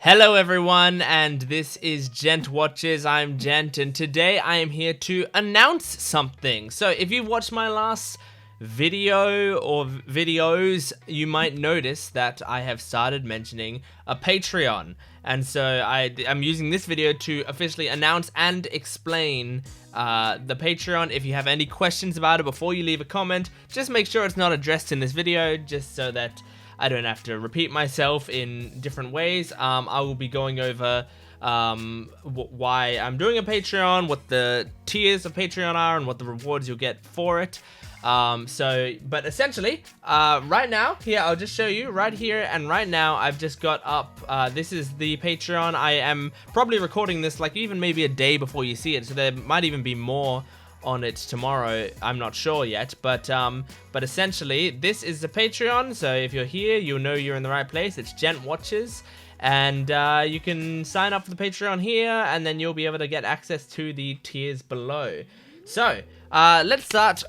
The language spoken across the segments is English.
Hello everyone, and this is Jent Watches. I'm Jent, and today I am here to announce something. So if you've watched my last video or videos, you might notice that I have started mentioning a Patreon. And so I'm using this video to officially announce and explain the Patreon. If you have any questions about it before you leave a comment, just make sure it's not addressed in this video, just so that I don't have to repeat myself in different ways. I will be going over why I'm doing a Patreon, what the tiers of Patreon are, and what the rewards you'll get for it. But essentially, right now, here, I'll just show you right here and right now, I've just got up, this is the Patreon. I am probably recording this like even maybe a day before you see it, so there might even be more on it tomorrow. I'm not sure yet, but essentially this is the Patreon. So if you're here, you'll know you're in the right place. It's Jent Watches, and you can sign up for the Patreon here, and then you'll be able to get access to the tiers below. So let's start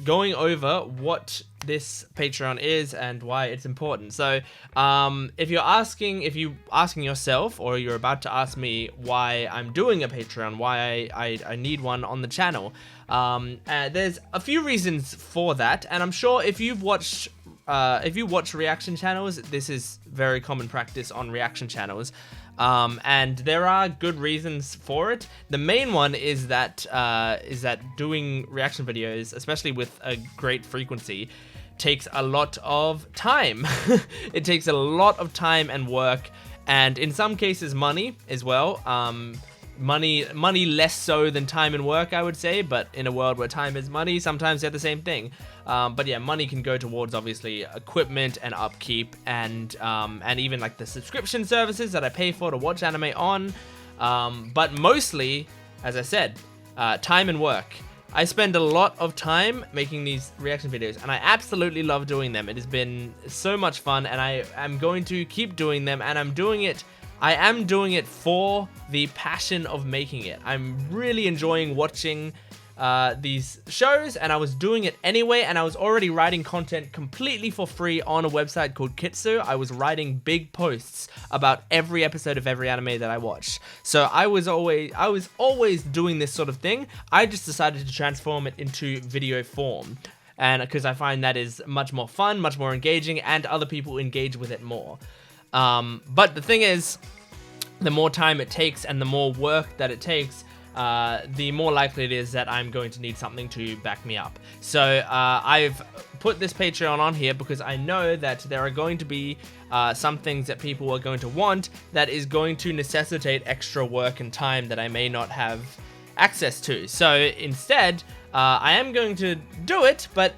going over what this Patreon is and why it's important. So if you're asking yourself, or you're about to ask me why I'm doing a Patreon, why I need one on the channel, there's a few reasons for that, and I'm sure if you watch reaction channels, this is very common practice on reaction channels. And there are good reasons for it. The main one is that doing reaction videos, especially with a great frequency, takes a lot of time. It takes a lot of time and work, and in some cases money as well. Money less so than time and work, I would say, but in a world where time is money, sometimes they're the same thing. But yeah, money can go towards obviously equipment and upkeep, and even like the subscription services that I pay for to watch anime on. But mostly, as I said, time and work. I spend a lot of time making these reaction videos, and I absolutely love doing them. It has been so much fun, and I am going to keep doing them, and I am doing it for the passion of making it. I'm really enjoying watching these shows, and I was doing it anyway, and I was already writing content completely for free on a website called Kitsu. I was writing big posts about every episode of every anime that I watched. So I was always doing this sort of thing. I just decided to transform it into video form, and because I find that is much more fun, much more engaging, and other people engage with it more. But the thing is, the more time it takes and the more work that it takes, the more likely it is that I'm going to need something to back me up. So I've put this Patreon on here because I know that there are going to be some things that people are going to want that is going to necessitate extra work and time that I may not have access to. So instead, I am going to do it, but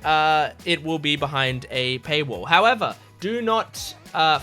it will be behind a paywall. However, do not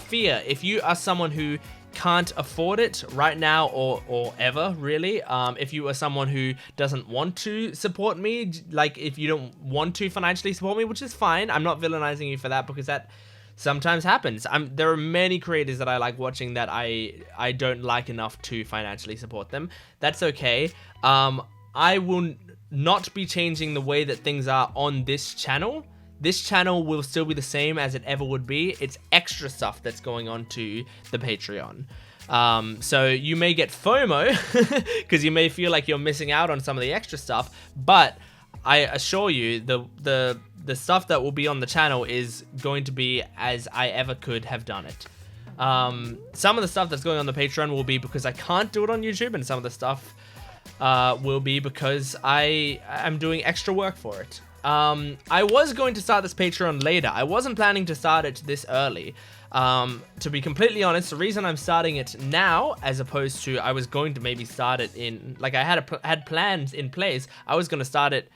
fear if you are someone who can't afford it right now or ever, really. If you are someone who doesn't want to support me, like if you don't want to financially support me, which is fine, I'm not villainizing you for that, because that sometimes happens. There are many creators that I like watching that I don't like enough to financially support them. That's okay. I will not be changing the way that things are on this channel. This channel will still be the same as it ever would be. It's extra stuff that's going on to the Patreon. So you may get FOMO, because you may feel like you're missing out on some of the extra stuff, but I assure you the stuff that will be on the channel is going to be as I ever could have done it. Some of the stuff that's going on the Patreon will be because I can't do it on YouTube, and some of the stuff will be because I am doing extra work for it. I was going to start this Patreon later. I wasn't planning to start it this early. To be completely honest, the reason I'm starting it now, as opposed to I was going to maybe start it in, like I had plans in place. I was going to start it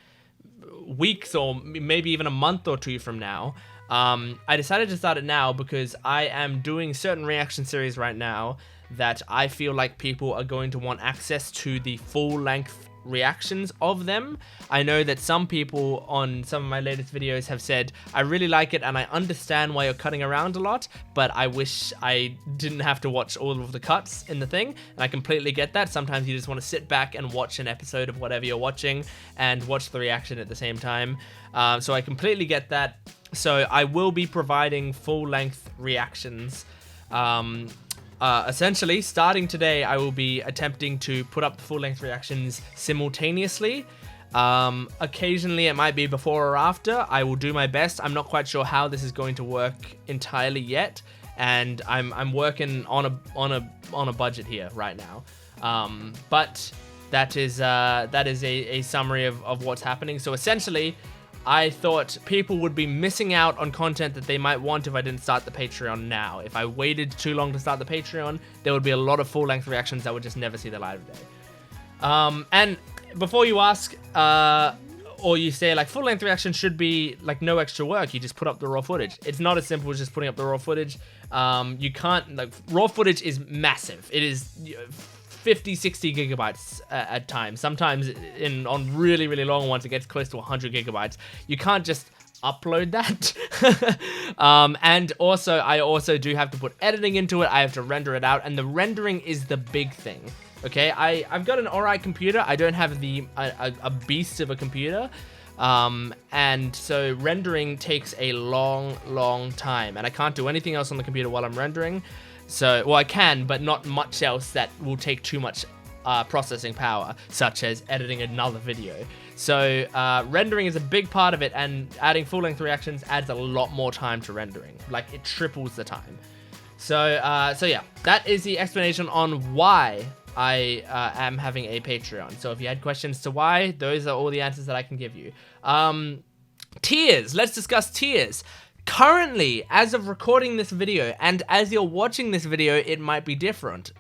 weeks or maybe even a month or two from now. I decided to start it now because I am doing certain reaction series right now that I feel like people are going to want access to the full length reactions of them. I know that some people on some of my latest videos have said, I really like it and I understand why you're cutting around a lot, but I wish I didn't have to watch all of the cuts in the thing. And I completely get that. Sometimes you just want to sit back and watch an episode of whatever you're watching and watch the reaction at the same time. So I completely get that. So I will be providing full length reactions essentially, starting today, I will be attempting to put up the full-length reactions simultaneously. Occasionally, it might be before or after. I will do my best. I'm not quite sure how this is going to work entirely yet, and I'm working on a budget here right now. But that is a summary of what's happening. So essentially, I thought people would be missing out on content that they might want if I didn't start the Patreon now. If I waited too long to start the Patreon, there would be a lot of full-length reactions that would just never see the light of day. And before you ask, or you say, like, full-length reactions should be, like, no extra work. You just put up the raw footage. It's not as simple as just putting up the raw footage. You can't, like, raw footage is massive. It is 50, 60 gigabytes at times. Sometimes on really, really long ones, it gets close to 100 gigabytes. You can't just upload that. And also, I also do have to put editing into it. I have to render it out, and the rendering is the big thing. Okay, I've got an alright computer. I don't have a beast of a computer. And so rendering takes a long time, and I can't do anything else on the computer while I'm rendering. So, well, I can, but not much else that will take too much processing power, such as editing another video. So rendering is a big part of it, and adding full-length reactions adds a lot more time to rendering. Like, it triples the time. So yeah, that is the explanation on why I am having a Patreon. So if you had questions to why, those are all the answers that I can give you. Tiers. Let's discuss tiers. Currently, as of recording this video, and as you're watching this video, it might be different.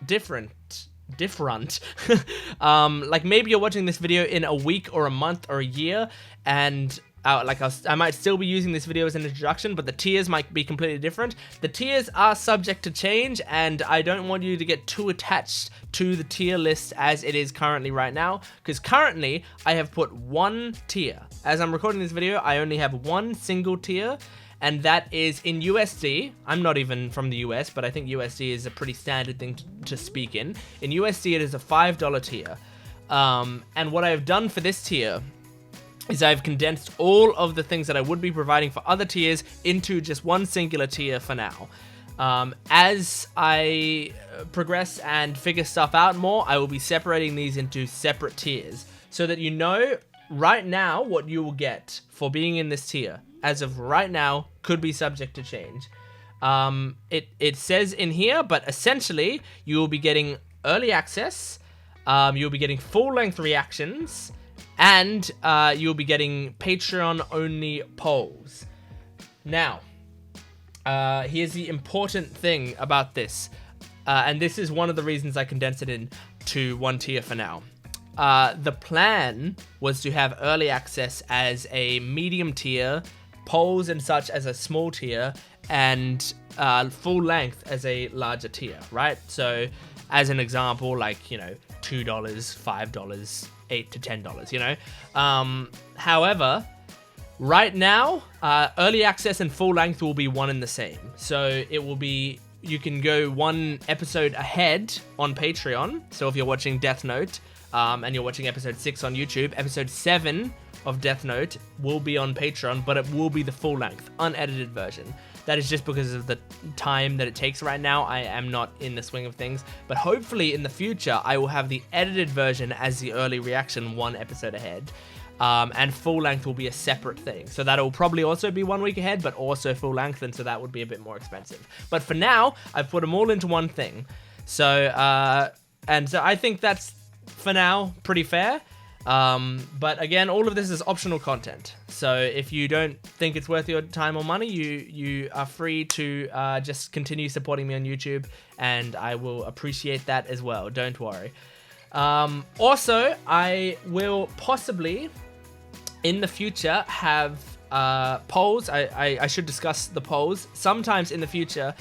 Like, maybe you're watching this video in a week or a month or a year, and I might still be using this video as an introduction, but the tiers might be completely different. The tiers are subject to change, and I don't want you to get too attached to the tier list as it is currently right now, because currently I have put one tier. As I'm recording this video, I only have one single tier, and that is in USD. I'm not even from the US, but I think USD is a pretty standard thing to speak in. In USD, it is a $5 tier. And what I've done for this tier is I've condensed all of the things that I would be providing for other tiers into just one singular tier for now. As I progress and figure stuff out more, I will be separating these into separate tiers so that you know right now what you will get for being in this tier. As of right now, could be subject to change. It says in here, but essentially you will be getting early access, you'll be getting full-length reactions, and you'll be getting Patreon-only polls. Now, here's the important thing about this, and this is one of the reasons I condensed it into one tier for now. The plan was to have early access as a medium tier, polls and such as a small tier, and full length as a larger tier, right? So as an example, like, you know, $2, $5, $8 to $10, you know? However, right now, early access and full length will be one and the same. So it will be, you can go one episode ahead on Patreon. So if you're watching Death Note, and you're watching episode 6 on YouTube, episode 7 of Death Note will be on Patreon, but it will be the full-length, unedited version. That is just because of the time that it takes right now. I am not in the swing of things, but hopefully in the future, I will have the edited version as the early reaction one episode ahead, and full-length will be a separate thing. So that will probably also be 1 week ahead, but also full-length, and so that would be a bit more expensive. But for now, I've put them all into one thing. So I think that's, for now, pretty fair. But again, all of this is optional content. So if you don't think it's worth your time or money, you are free to just continue supporting me on YouTube, and I will appreciate that as well. Don't worry. Also, I will possibly, in the future, have polls. I should discuss the polls. Sometimes in the future,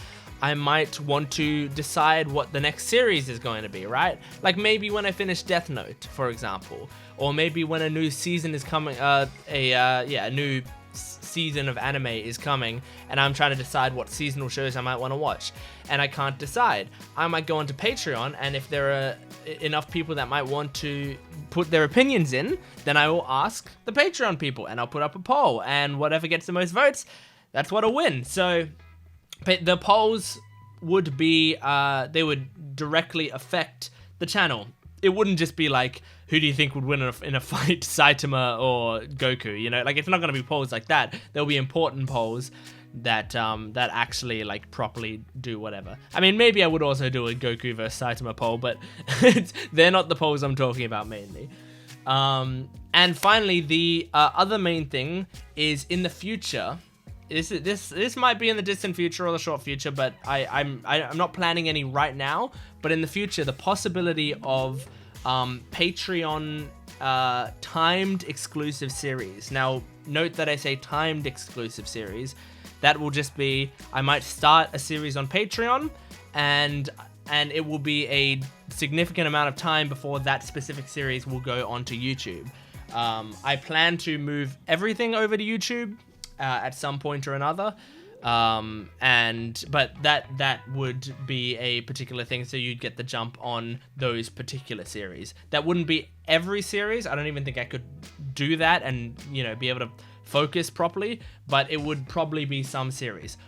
I might want to decide what the next series is going to be, right? Like maybe when I finish Death Note, for example, or maybe when a new season is coming, a new season of anime is coming, and I'm trying to decide what seasonal shows I might want to watch, and I can't decide. I might go onto Patreon, and if there are enough people that might want to put their opinions in, then I will ask the Patreon people, and I'll put up a poll, and whatever gets the most votes, that's what'll win. So the polls would be, they would directly affect the channel. It wouldn't just be like, who do you think would win in a fight, Saitama or Goku? You know, like, it's not going to be polls like that. There'll be important polls that that actually, like, properly do whatever. I mean, maybe I would also do a Goku versus Saitama poll, but they're not the polls I'm talking about mainly. And finally, the other main thing is in the future. This might be in the distant future or the short future, but I'm not planning any right now. But in the future, the possibility of Patreon timed exclusive series. Now, note that I say timed exclusive series. That will just be, I might start a series on Patreon, and it will be a significant amount of time before that specific series will go onto YouTube. I plan to move everything over to YouTube at some point or another, but that would be a particular thing, so you'd get the jump on those particular series. That wouldn't be every series. I don't even think I could do that and, you know, be able to focus properly, but it would probably be some series.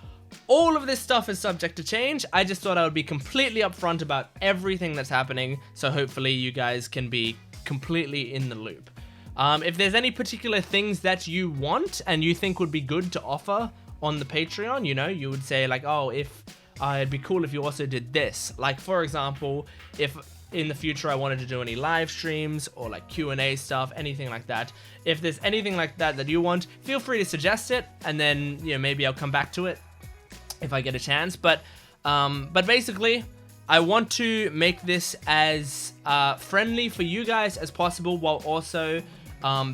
All of this stuff is subject to change. I just thought I would be completely upfront about everything that's happening, so hopefully you guys can be completely in the loop. If there's any particular things that you want and you think would be good to offer on the Patreon, you know, you would say like, oh, it'd be cool if you also did this. Like, for example, if in the future I wanted to do any live streams or like Q&A stuff, anything like that. If there's anything like that you want, feel free to suggest it, and then, you know, maybe I'll come back to it if I get a chance. But basically, I want to make this as friendly for you guys as possible, while also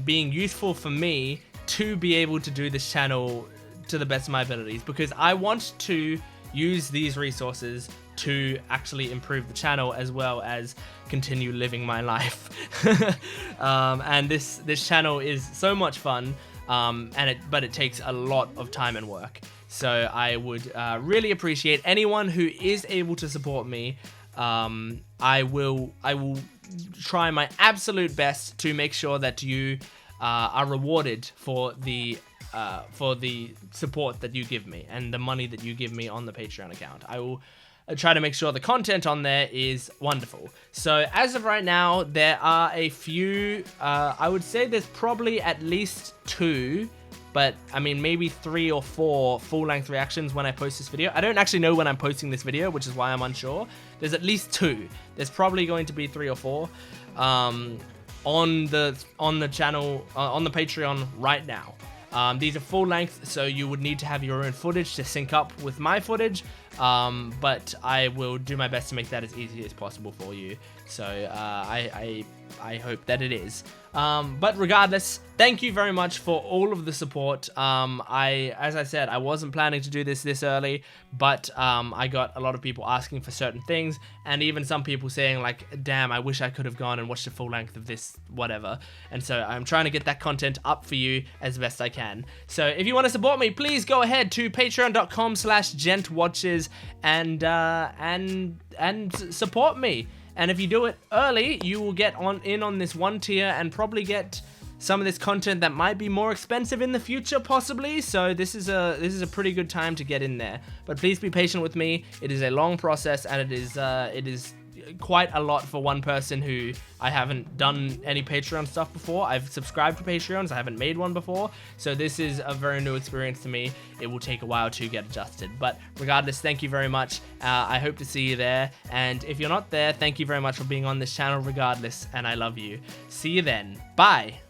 being useful for me to be able to do this channel to the best of my abilities, because I want to use these resources to actually improve the channel as well as continue living my life. And this channel is so much fun, but it takes a lot of time and work. So I would really appreciate anyone who is able to support me. I will try my absolute best to make sure that you are rewarded for the support that you give me and the money that you give me on the Patreon account. I will try to make sure the content on there is wonderful. So as of right now, there are a few, I would say there's probably at least 2, but I mean maybe 3 or 4 full-length reactions when I post this video. I don't actually know when I'm posting this video, which is why I'm unsure. There's at least 2. There's probably going to be 3 or 4 on the channel, on the Patreon right now. These are full length, so you would need to have your own footage to sync up with my footage, but I will do my best to make that as easy as possible for you. So I hope that it is. But regardless, thank you very much for all of the support. As I said, I wasn't planning to do this early, but I got a lot of people asking for certain things, and even some people saying like, damn, I wish I could have gone and watched the full length of this, whatever. And so I'm trying to get that content up for you as best I can. So if you want to support me, please go ahead to patreon.com/gentwatches and support me. And if you do it early, you will get in on this one tier and probably get some of this content that might be more expensive in the future, possibly. So this is a pretty good time to get in there. But please be patient with me. It is a long process, and it is quite a lot for one person who I haven't done any Patreon stuff before. I've subscribed to Patreons, I haven't made one before, so this is a very new experience to me. It will take a while to get adjusted, but regardless, thank you very much. I hope to see you there, and if you're not there, thank you very much for being on this channel regardless, and I love you. See you then. Bye.